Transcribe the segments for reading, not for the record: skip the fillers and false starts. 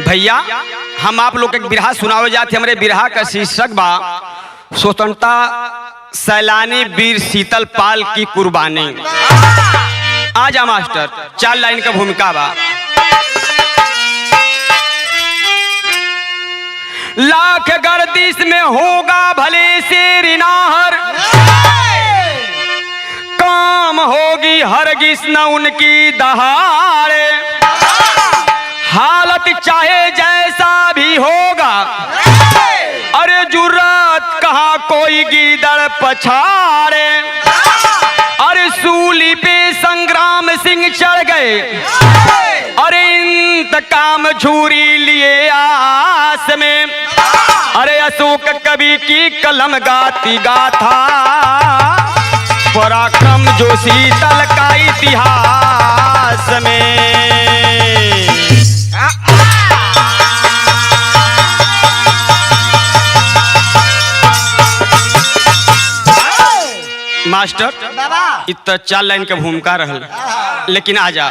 भैया हम आप लोग एक बिरहा सुनावे जाते। हमारे बिरहा का शीर्षक बा स्वतंत्रता सैलानी वीर शीतल पाल की कुर्बानी। आजा मास्टर, 4 लाइन का भूमिका बा। लाख गर्दिश में होगा भले से रिनाहर, काम होगी हरगिज न उनकी दहाड़े। हालत चाहे जैसा भी होगा, अरे जुर्रत कहाँ कोई गीदड़ पछाड़े। अरे सूली पे संग्राम सिंह चढ़ गए, अरे इंतकाम झूरी लिए आस में। अरे अशोक कवि की कलम गाती गाथा, पराक्रम जो शीतल का इतिहास में। मास्टर इतना 4 लाइन का भूमिका रहल, लेकिन आजा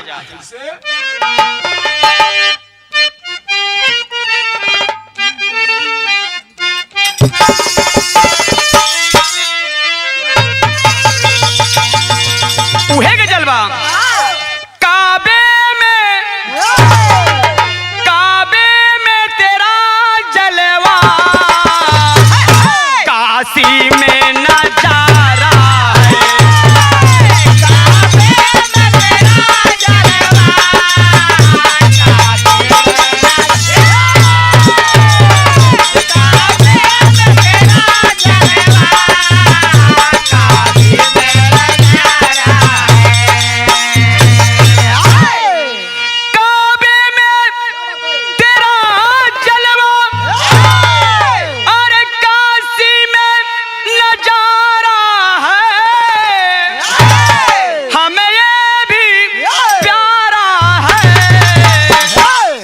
उहे के जलवा। काबे में तेरा जलवा, काशी में नजारा है।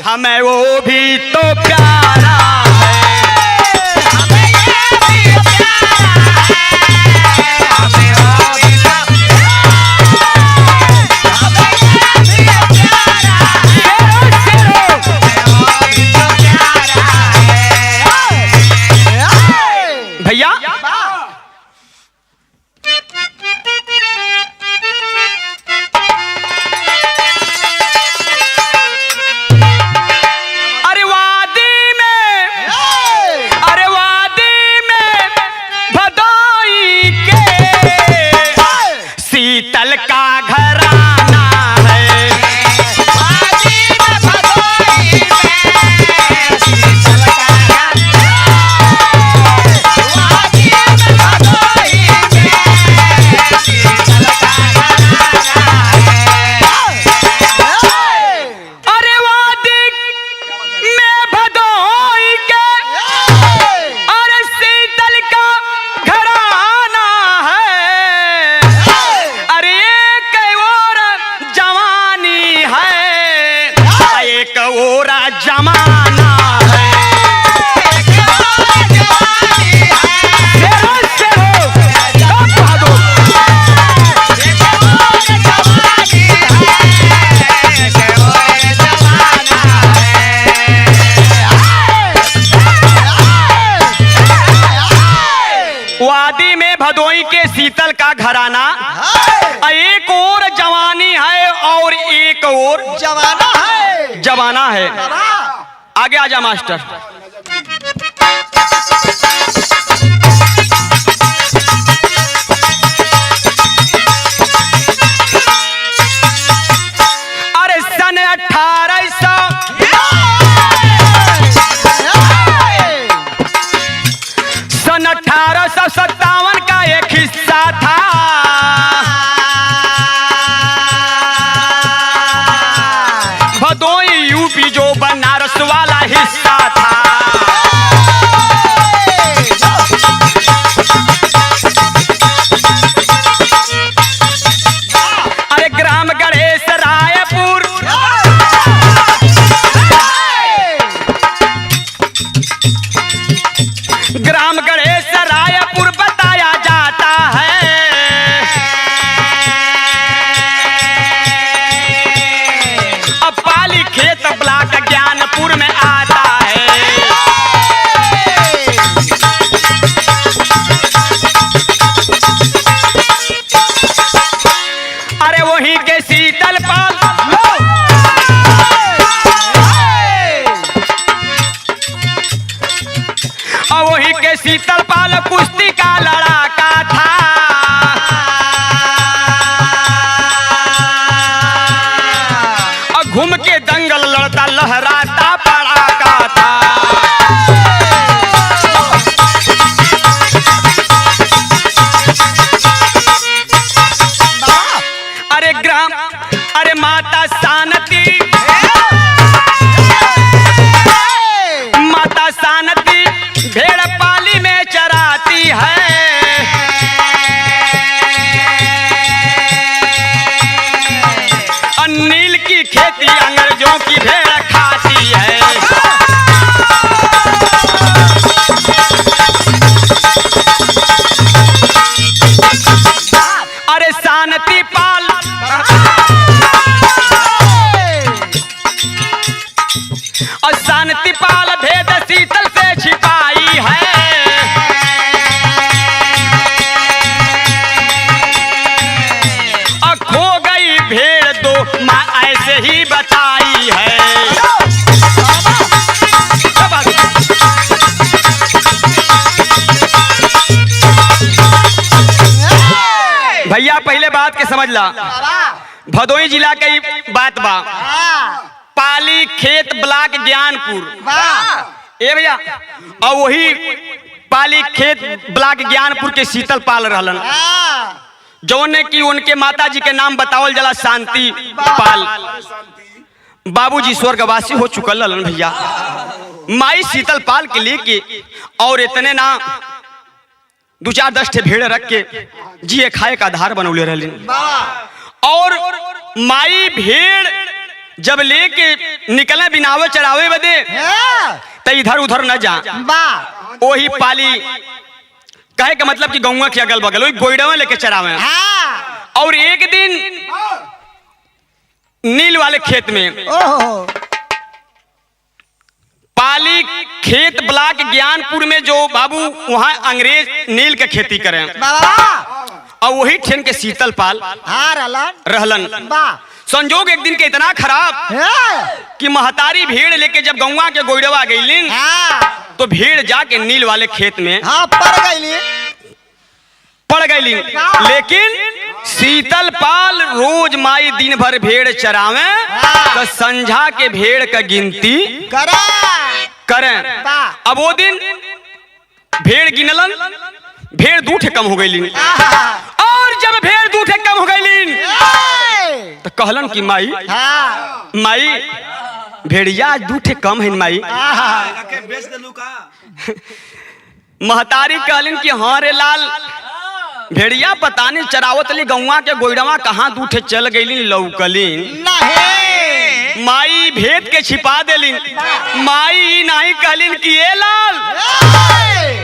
हमें वो भी तो प्यारा है, हमें ये भी प्यारा है, हमें वो भी तो प्यारा है। भैया शीतल का घराना, एक और जवानी है और एक और जवाना है। आगे आजा मास्टर। अरे सन 1857 का एक हिस्सा था। भदोई यूपी जो बनारस वाला हिस्सा था। अरे ग्राम गणेश रायपुर, ग्राम गणेश रायपुर बताया जाता है। अब पाली खेत ब्लॉक ज्ञानपुर में आता है। अरे वहीं के शीतल पाल, और वहीं के शीतल पाल कुश्ती का लड़ाका था। और घूम के दंगल लड़ता लहराता पड़ाका था। अरे ग्राम, अरे माता शांति, माता शांति भेड़ पाली में चराती है। और नील की खेती अंग्रेजों की भेड़ खाती है। अरे शांति पाल, और शांति पाल भेद शीतल से छिपाई है। और खो गई भेड़ दो माँ ऐसे ही बताई है। भैया पहले बात के समझ ला, भदोई जिला के बात बा। पाली खेत ब्लॉक ज्ञानपुर, ए भैया, और वही पाली खेत ब्लॉक ज्ञानपुर के शीतल पाल रहलन, जौन ने कि उनके माता जी के नाम बतावल जला शांति पाल। बाबूजी स्वर्गवासी हो चुकल रहलन भैया। माई शीतल पाल के लेके और इतने ना 2-4-10 ठे भेड़ रख के जिए खाए का आधार बनौले रहलन। और माई भेड़ जब लेके निकले बिनावे चरावे बदे तो इधर उधर न जा, वही पाली कहे के मतलब कि गौवा के अगल बगल वही गोइडवा लेके चरावे। और एक दिन नील वाले खेत में, पाली खेत ब्लॉक ज्ञानपुर में जो बाबू वहां अंग्रेज नील के खेती करें, और वही ठेन के शीतल पाल रहलन। संजोग एक दिन के इतना खराब कि महतारी भेड़ लेके जब गौवा के गोइडवा गईलिन तो भेड़ जाके नील वाले खेत में पड़ गईलिन। लेकिन शीतल पाल रोज माई दिन भर भेड़ चरावे तो संझा के भेड़ का गिनती करें। अब वो दिन भेड़ गिनलन, भेड़ 2 ठे कम हो गईलिन। और जब भेड़ 2 ठे कम हो गईलिन तो कहलन कि माई माई भेड़िया 2 ठे कम है माई। महतारी कहलिन कि हाँ रे लाल, भेड़िया पता नहीं चरावत ली गौवा के गोइडवा कहाँ 2 ठे चल गईलिन लौकलिन। माई भेद के छिपा देलिन। माई नहीं कहलिन कि ए लाल,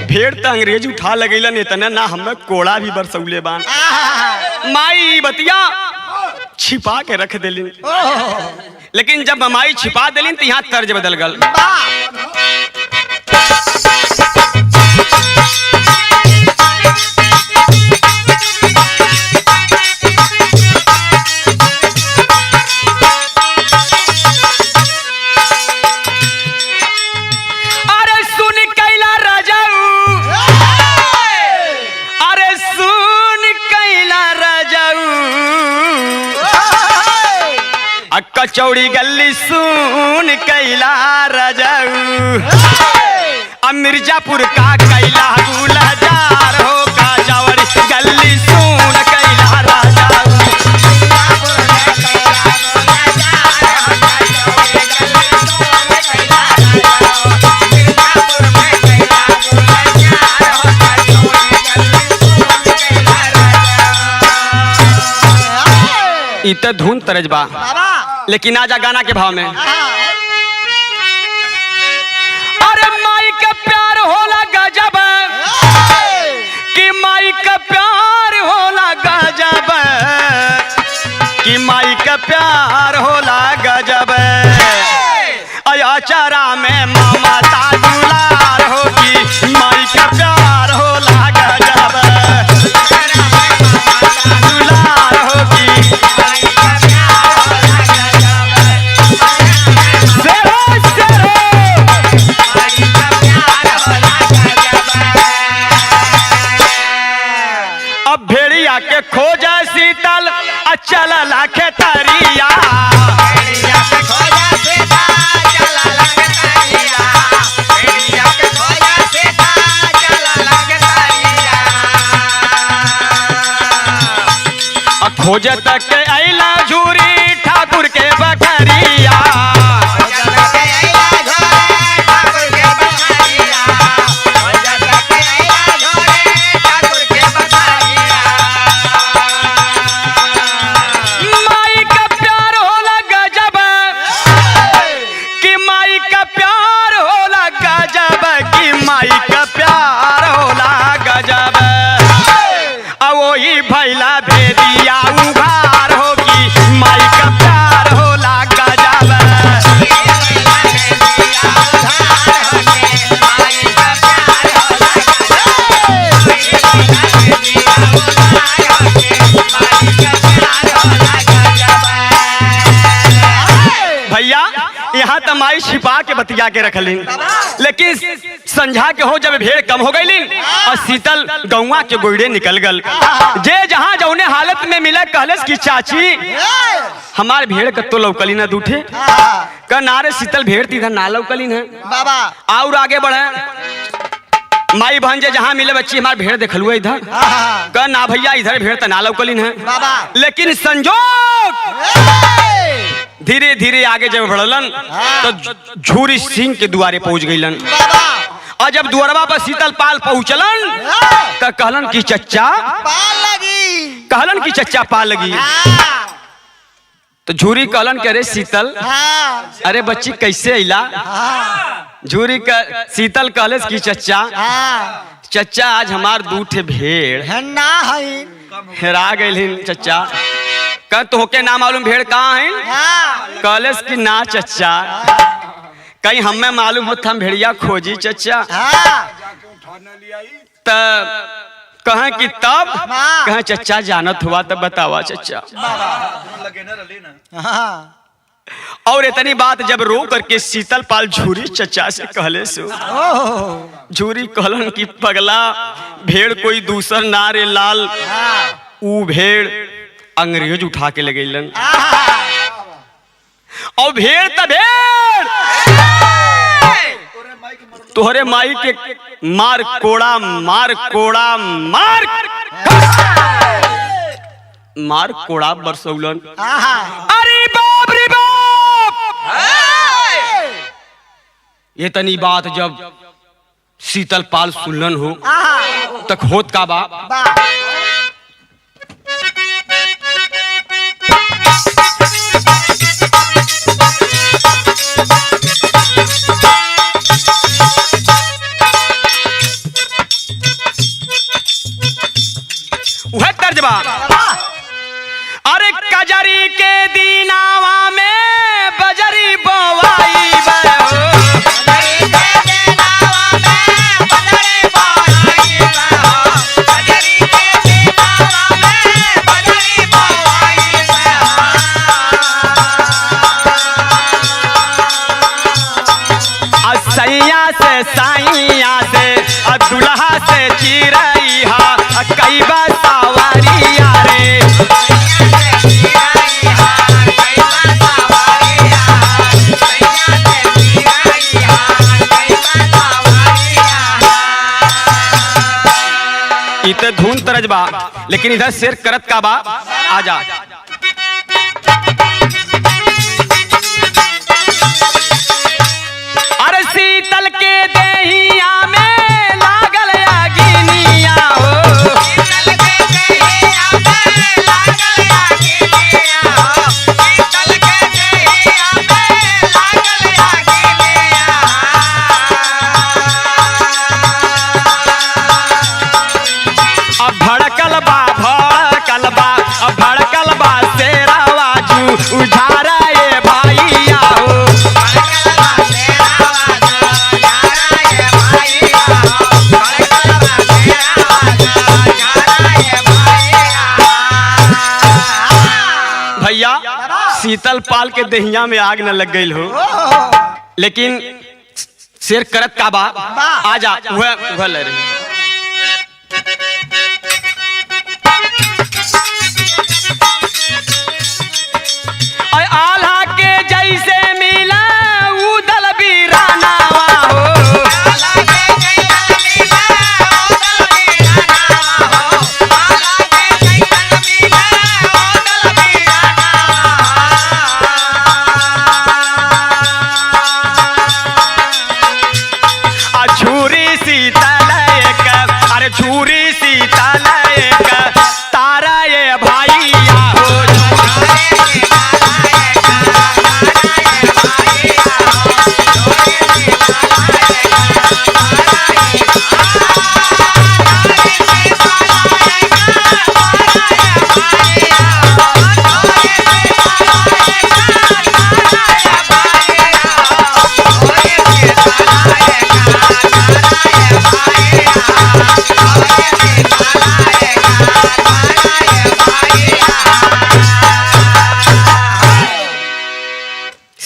भेड़ तो अंग्रेज उठा लगेलन, इतना ना हमें कोड़ा भी बरसौले बान। माई बतिया छिपा के रख देलिन। लेकिन जब माई छिपा देलिन तो यहाँ तर्ज बदल गल। चौड़ी गली सुन कैला रजाऊ अब मिर्जापुर का कैला गुलजार हो का चौड़ी गली सुन कैला रजाऊ इत धुन तरज बा लेकिन आजा गाना के भाव में। अरे माई का प्यार होला गजब कि माई का प्यार होला गजब कि माई का प्यार होला गजब अयाचारा में ममता दुलार होगी माई का प्यार होला गजब दुलार होगी के खोज शीतल अचल लाखे तरिया खोज तक अला झूरी ठाकुर के बकरिया भैला भेदिया उघार होगी माई का प्यार होला गजब भैया यहाँ तो माई छिपा के बतिया के रखलिन लेकिन संझा के हो जब भेड़ कम हो गई और शीतल गौवा के गोइड़े निकल गल जे जहाँ जौने हालत में मिला कहलस की चाची हमार भेड़ कत्तो लौकली न दूठे का नारे शीतल भेड़ इधर ना लौकली है बाबा और आगे बढ़े माई भांजे जहाँ मिले बच्ची हमार भेड़ देखलुआ इधर का ना भैया इधर भेड़ तो ना लौकली है लेकिन संजोग धीरे धीरे आगे जब बढ़लन तो झूरी सिंह के दुआरे पहुंच गईलन और जब दुआरवा पर शीतल पाल पहुंचलन तो कहलन की चच्चा पाल लगी कहलन की चच्चा पाल लगी तो झूरी कहलन के अरे शीतल अरे बच्ची कैसे अइला झूरी का शीतल कहले की चच्चा चच्चा आज हमार दूठे भेड़ है ना हेरा गइल चच्चा कह तो होके ना मालूम भेड़ कहाँ है कहलेस की ना चच्चा कहीं हमें मालूम होता हम भेड़िया खोजी चच्चा कहें कि तब कहें चच्चा जानत हुआ तब बतावा चच्चा और इतनी बात जब रो करके शीतल पाल झूरी चच्चा से कहले सो झूरी कहलन की पगला भेड़ कोई दूसर नारे लाल ऊ भेड़ अंग्रेज उठा के लगेलन और भेड़ त भेड़ तोहरे माई के मार कोड़ा मार कोड़ा मार मार कोड़ा बरसौलन अरे बाप रे बाप ये तनी बात जब शीतल पाल सुनलन हो तक होत का बा वह तर्जबा अरे कजरी के दीनावा में बजरी बोवाई के तरज बा, लेकिन इधर शेर करत का बा। आजा अरे शीतल के देहिया में लागल अग्निया हो, भड़कल बा शेरवा जू उझारा ये भैया हो। भैया शीतल पाल के दहिया में आग न लग गई हो, लेकिन शेर करत का बा। आजा वह ले रही आल्हा के जैसे मिला उदल बीरानावा हो, छुरी शीतल एक, अरे छुरी शीतल एक तारा ये भैया हो।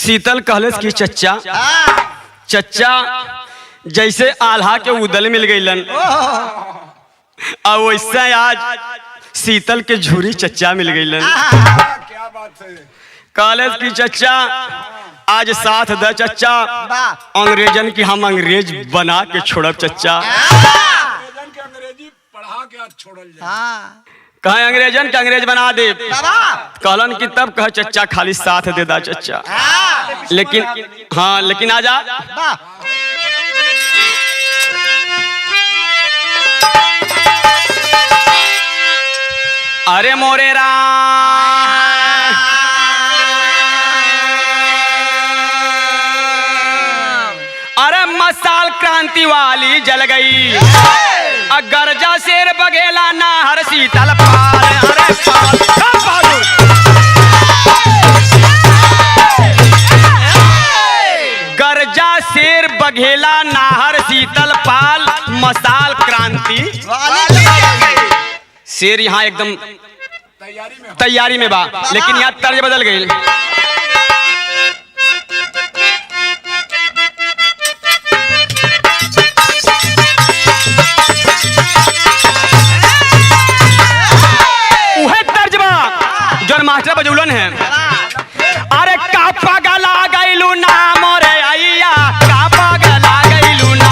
शीतल कहलस की चच्चा चच्चा जैसे आल्हा के उदल मिल गईलन, और वैसे आज शीतल के झूरी चच्चा मिल गईलन। क्या बात है। कहलस की चच्चा आज साथ द चच्चा, अंग्रेजन की हम अंग्रेज बना के छोड़ब चच्चा। अंग्रेजन के अंग्रेजी पढ़ा के आज छोड़ल जाए। कहे अंग्रेजन के अंग्रेज बना दे, कहलन की तब कह चच्चा खाली साथ दे दा चच्चा। लेकिन हाँ, लेकिन आजा अरे मोरे राम, अरे मसाल क्रांति वाली जल गई, गर्जा शेर बघेला नाहर शीतल पाल। अरे पाल गर्जा शेर बघेला नाहर शीतल पाल, मसाल क्रांति शेर यहाँ एकदम तैयारी में बा, लेकिन यहाँ तर्ज बदल गई। जौन मास्टर बजौलन है, अरे का पगला गइलू ना मोरे अइया, का पगला गइलू ना।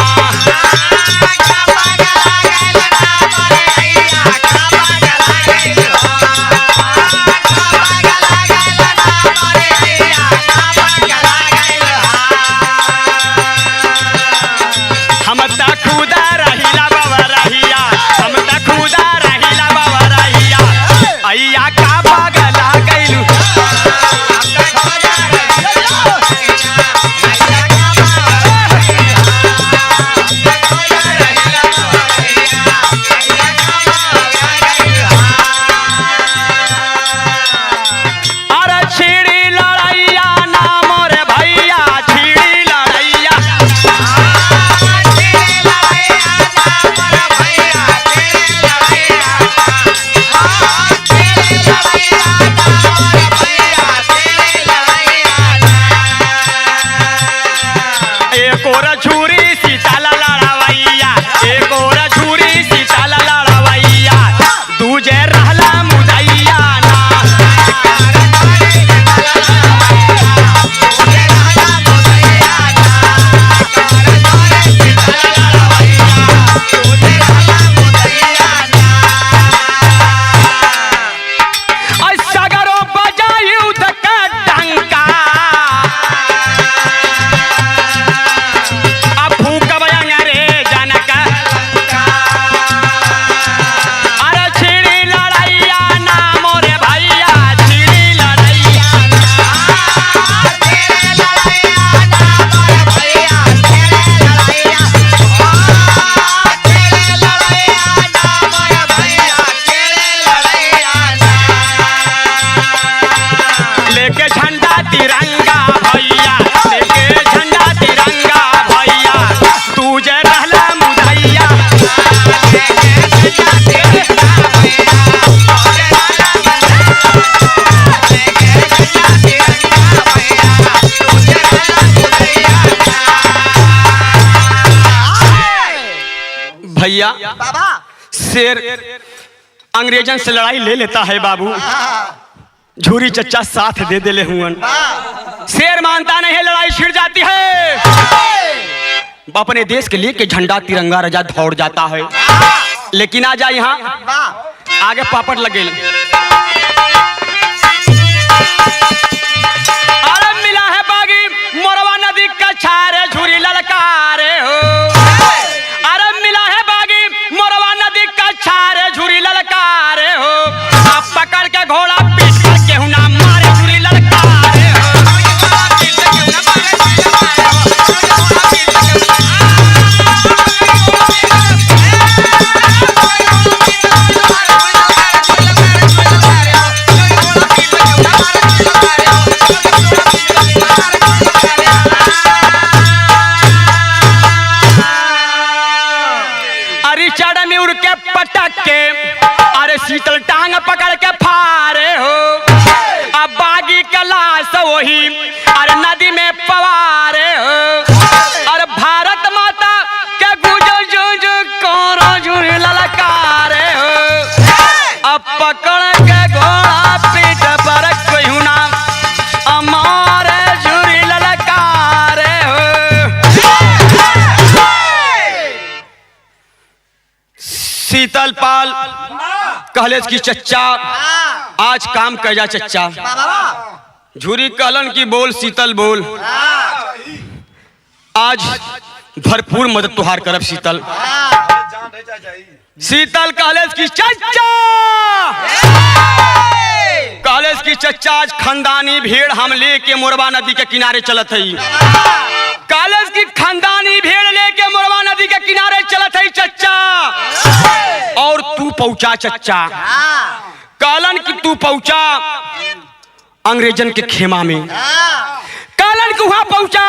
हम त खुदा रहिला बाबा रहिया, हम त खुदा रहिला बाबा रहिया, अइया का पगला गइलू। अरे छिड़ी लड़ैया ना मोरे भैया, छिड़ी लड़ैया। एक और छुरी सीताला लड़वैया, एक और छुरी सीताला लड़वैया, दूजे रहला मुदैया ना। भैया बाबा शेर अंग्रेजन से लड़ाई ले लेता है बाबू, झूरी चच्चा साथ दे दे ले हुअन। शेर मानता नहीं है, लड़ाई छिड़ जाती है, अपने देश के लिए के झंडा तिरंगा रजा दौड़ जाता है। लेकिन आ जा यहाँ आगे पापड़ लगे, अरे मिला है बागी मोरवा नदी का छारे झूरी ललकारे हो, अरे मिला है बागी मोरवा नदी का छारे झूरी ललकारे हो, अब पकड़ के घोड़ा पीट कर केहू ना मारे झूरी ललकारे हो। अरे शीतल टांग पकड़ के फारे हो, अब बागी का लाश वही अरे नदी में पवारे हो, अरे भारत माता के गुजो जो जो कोरो झूरी ललकारे हो, अब पकड़ के घोड़ा पीठ पर कहूँ ना हमारे झूरी ललकारे हो। शीतल पाल कहले की चच्चा आज काम कर जा चच्चा। झूरी कहलन की बोल शीतल बोल, आज भरपूर मदद तुहार करब शीतल। शीतल कहले की चच्चा, कहले की चच्चा आज खानदानी भीड़ हम लेके मोरवा नदी के किनारे चलत हई, कॉलेज की खानदानी भेड़ लेके मोरवा नदी के किनारे चलत है चच्चा, और तू पहुंचा चच्चा। कालन की तू पहुंचा अंग्रेजन के खेमा में, कालन की वहां पहुंचा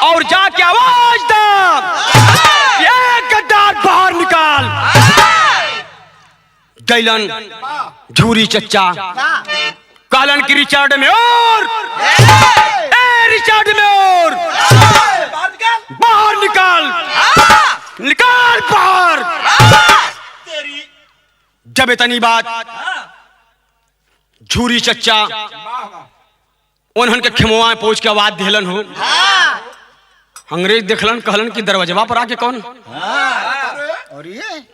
और जाके आवाज दा, ये गद्दार बाहर निकाल। गैलन झूरी चच्चा कालन की रिचार्ड में और रिचार्ड में और बाहर निकाल, निकाल बाहर। जब इतनी बात झूरी चच्चा उन्हन के खेमुआ में पहुंच के आवाज दिलन हो, अंग्रेज देखलन कहलन कि दरवाजा पर आके कौन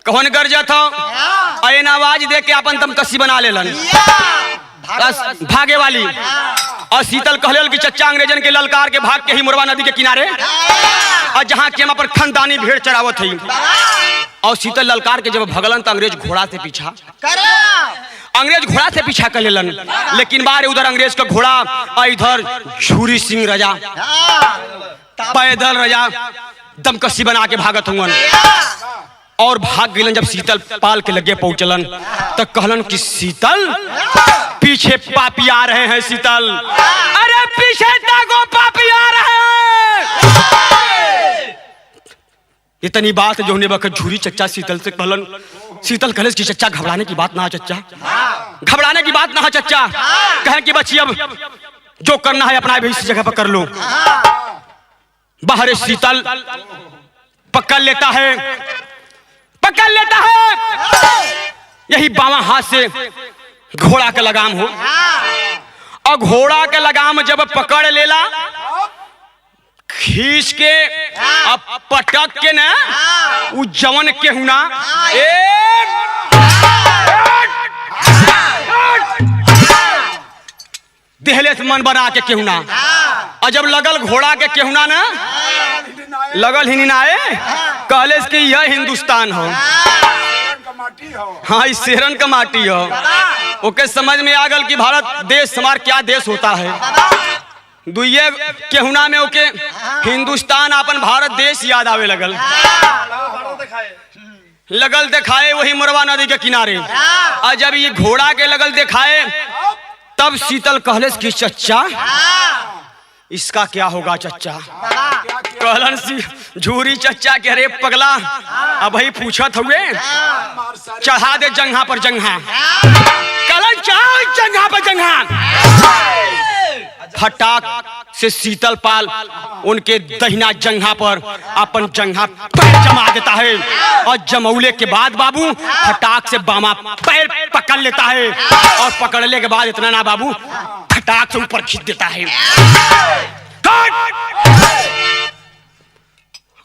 कौन कर जाता ऐन आवाज दे के अपन दम कसी बना लेलन भागे वाली। और शीतल कहलन कि चच्चा अंग्रेजन के ललकार के भाग के ही मोरवा नदी के किनारे और जहां के पर खानदानी भेड़ चढ़ावत है। और शीतल ललकार के जब भगलन तो अंग्रेज घोड़ा से पीछा कर लेलन, लेकिन बारे उधर अंग्रेज का घोड़ा और इधर झूरी सिंह राजा पैदल राजा दमकसी बना के भागत हुआ और भाग गलन। जब शीतल पाल के लगे पहुंचलन तो कहलन कि शीतल पीछे पापी आ रहे हैं। शीतल अरे पीछे ताको पापी आ रहे हैं। इतनी बात जो ने वक्त झूरी चच्चा शीतल से कहलन, शीतल कहले कि चच्चा घबराने की बात ना है चच्चा, घबराने की बात ना है चच्चा, कहे कि बच्ची अब जो करना है अपना भी इस जगह पर कर लो। बाहर शीतल पकड़ लेता है यही बावां हाथ से घोड़ा का लगाम हो, और घोड़ा का लगाम जब पकड़ लेला खींच के अब पटक के ना उ जवन के हुना देहले से मन बना के केहुना, और जब लगल घोड़ा के केहुना ना लगल ही ना कहले कि यह हिंदुस्तान हो, हाँ इस शेरन का माटी हो। ओके समझ में आ गल कि भारत देश हमार क्या देश होता है। दुइये केहुना में ओके हिंदुस्तान अपन भारत देश याद आवे लगल दिखाए वही मोरवा नदी के किनारे। और जब ये घोड़ा के लगल दिखाए तब शीतल कहले कि चच्चा इसका क्या होगा चच्चा। कहलन झूरी चच्चा के अरे पगला अब वही पूछत हुए चढ़ा दे जंघा पर जंघा, कहलन चढ़ा जंघा पर जंघा। फटाक से शीतल पाल उनके दहिना जंघा पर अपन जंघा पैर जमा देता है और जमौले के बाद बाबू फटाक से बामा पैर पकड़ लेता है और पकड़ने के बाद इतना ना बाबू फटाक से ऊपर खींच देता है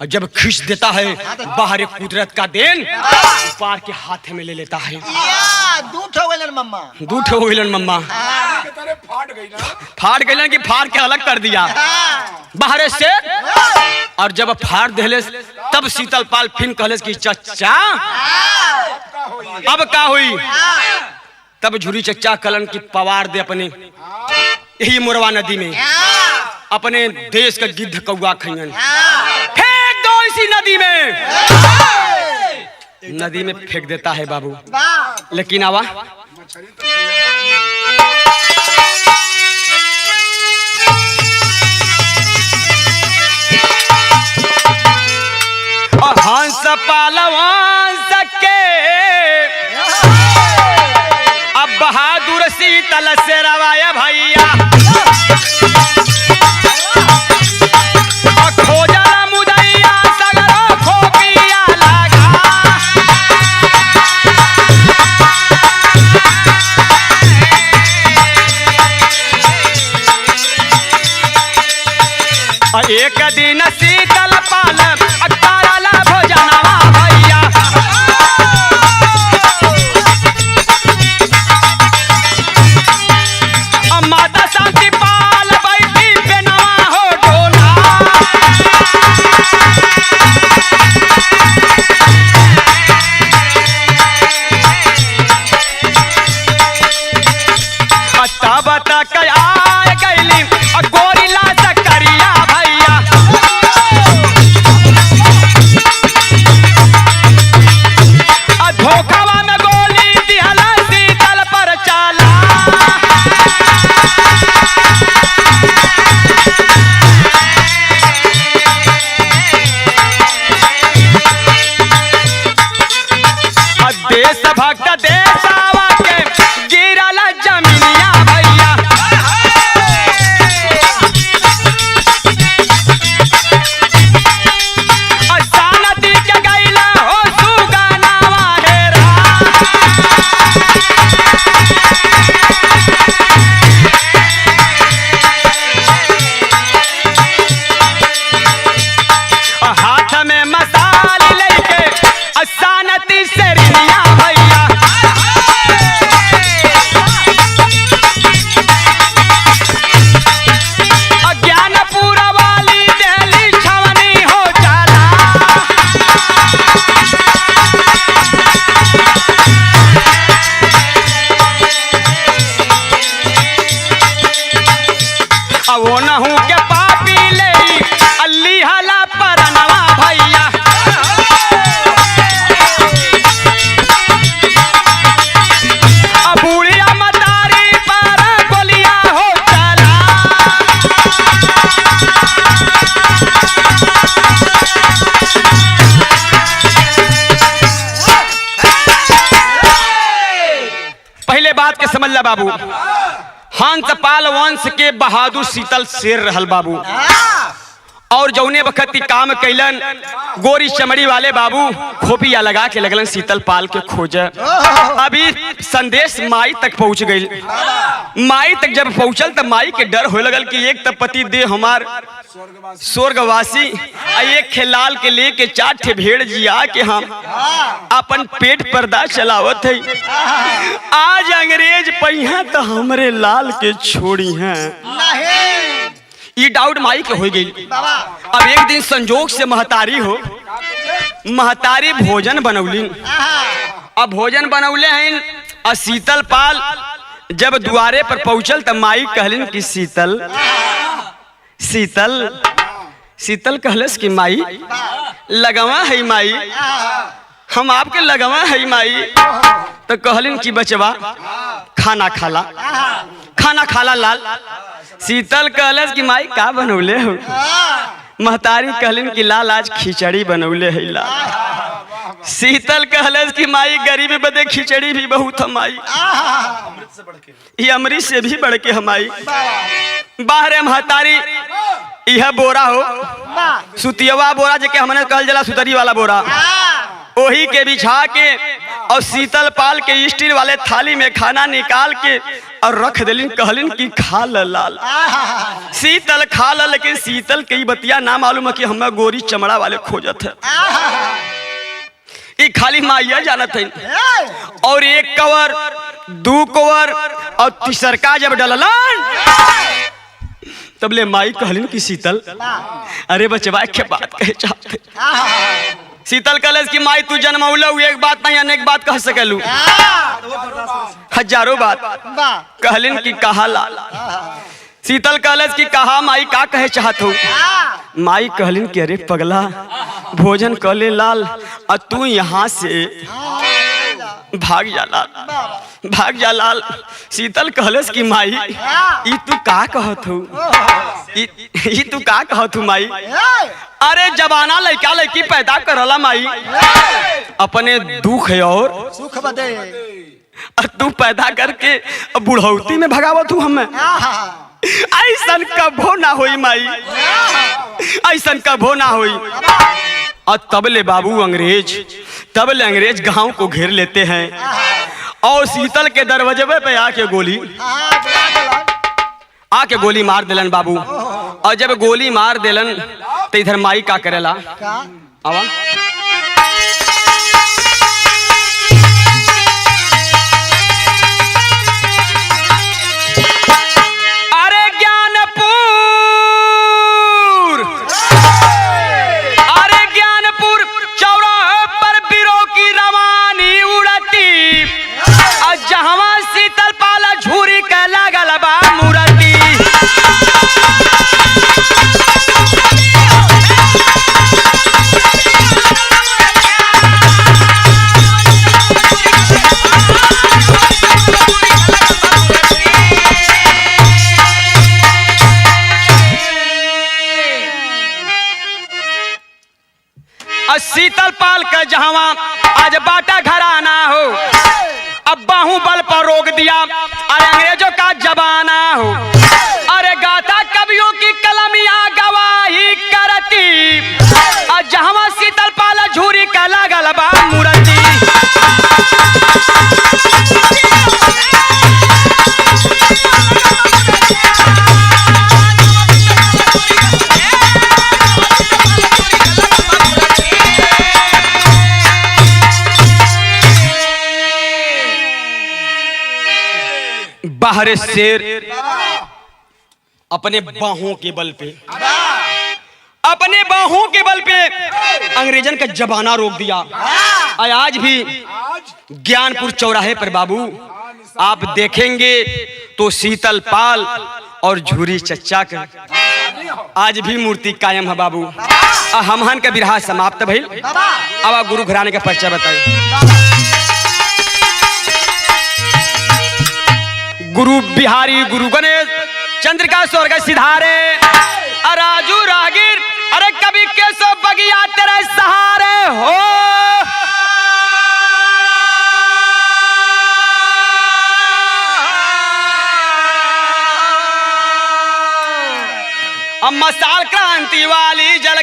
और जब खींच देता है बाहर एक कुदरत का देन ऊपर के हाथ में ले लेता है। दूठ हो गइलन मम्मा, दूठ हो गइलन मम्मा, फाट गई ना, फाट गइलन कि फाड़ के अलग कर दिया बाहर से। और जब फाड़ देले तब शीतल पाल फिर कहलेस कि चचा अब का हुई। तब झुरी चचा कलन की पवार दे अपने यही मोरवा नदी में अपने देश का गिद्ध कौआ खइयन फेंक दो इसी नदी में। नदी में फेंक देता है बाबू, लेकिन आवा हंस पालवांस के अब बहादुर शीतल से रवाया भैया खोजा मुदैया सगरो खोपिया लगा। एक दिन शीतल पाल अटारला भोजनवा भैया माता शांति पाल बैठी बेनवा हो डोला। तब तक आए गईली गोरिल्ला सकरिया भैया धोखावा में गोली दिहला शीतल पर चाला। देश भक्त देशवा के गिरल जमीनिया भैया शांति के गैला हो सुगानावा हेरा। हाथ में मसाल लेके शांति से रिनिया भैया ज्ञानपुरा वाली दिल्ली छवनी हो जाला। वो नहू के पापी ले अल्ली हला परनवा भैया बूढ़िया मतारी पर गोलिया हो चला। पहले बात के समझ ला बाबू, हंस पाल वंश के बहादुर शीतल शेर रहल बाबू और जौने वक्त काम कैलन गोरी चमड़ी वाले बाबू खोपिया लगा के लगलन शीतल पाल के खोज। अभी संदेश माई तक पहुंच गई। माई तक जब पहुंचल तब माई के डर होने लगल कि एक तब पति दे हमार स्वर्गवासी एक खेलाल के लेके 4 ठे भेड़ जिया के हम अपन पेट पर्दा चलावत है। आज अंग्रेज पहिया तो हमरे लाल के छोड़ी हैं। ये डाउट माई के हो गई। अब एक दिन संजोग से महतारी भोजन बनौली। अब भोजन बनौले हैं और शीतल पाल जब द्वारे पर पहुंचल तब माई कहलिन कि शीतल शीतल शीतल कहलस कि माई लगवा है माई, हम आपके लगवा है माई। तो कहलिन कि बचवा खाना खाला, खाना खाला लाल। शीतल कहलस कि माई का बनौले हो। महतारी कहलिन कि लाल आज खिचड़ी बनौले है लाल। शीतल कहलस कि माई गरीब बदे खिचड़ी भी बहुत हमाई, ये अमृत से भी बढ़ के हमाई। बाहरे महतारी यह बोरा हो सुतियवा बोरा जेके हमने कहल जला सुतरी वाला बोरा, वही के बिछा के और शीतल पाल के स्टील वाले थाली में खाना निकाल के और रख दिलिन, कहलिन कि खा ल लाल। शीतल खा ल, लेकिन शीतल के बतिया ना मालूम है कि हमें गोरी चमड़ा वाले खोजत है, ये खाली माइया जानत है। और एक कवर, दू कवर और तीसरका जब डलन तब ले माई कहलिन कि शीतल अरे बचवा के बात कहे चाहते। शीतल कहलस कि माई तू जन्मौला एक बात नहीं अनेक बात कह सकेलू, हजारों बात। कहलिन कि कहा लाल। शीतल कहलस कि कहा माई का कहे चाहत हो। माई कहलिन कि अरे पगला भोजन कर ले लाल और तू यहाँ से भाग जा लाल, भाग जा लाल। शीतल कहलस कि माई ई तू का कहत हो, ई तू का कहत हो माई। अरे जबाना लड़का लड़की पैदा करला माई, अपने दुख है और सुख बदे तू पैदा करके बुढ़ौती में भगावत हूँ हमें। ऐसन कभो ना होई माई, ऐसन कभो ना होई। और तबले बाबू अंग्रेज, तबले अंग्रेज गांव को घेर लेते हैं और शीतल के दरवाजे पे आके गोली मार दिलन बाबू। और जब गोली मार दिलन तो इधर माई का करेला आवा शीतल पाल के जहां आज बाटा घराना हो, अब बाहू बल पर रोक दिया अरे अंग्रेजों का जमाना हो। अरे गाथा कवियों की कलमिया गवाही करती, और जहां शीतल पाल झूरी का लागल बा मूर्ति। बाहर शेर अपने बाहों के बल पे, अपने बाहों के बल पे अंग्रेजन का जमाना रोक दिया। आज भी ज्ञानपुर चौराहे पर बाबू आप देखेंगे तो शीतल पाल और झूरी चच्चा का आज भी मूर्ति कायम है बाबू। हमहन का बिरहा समाप्त भइल। अब गुरु घराने का परिचय बताइए। गुरु बिहारी गुरु गणेश चंद्रिका स्वर्ग सिधारे, राजू रागिर अरे कभी केसो बगिया तेरे सहारे हो। अब मसाल क्रांति वाली जल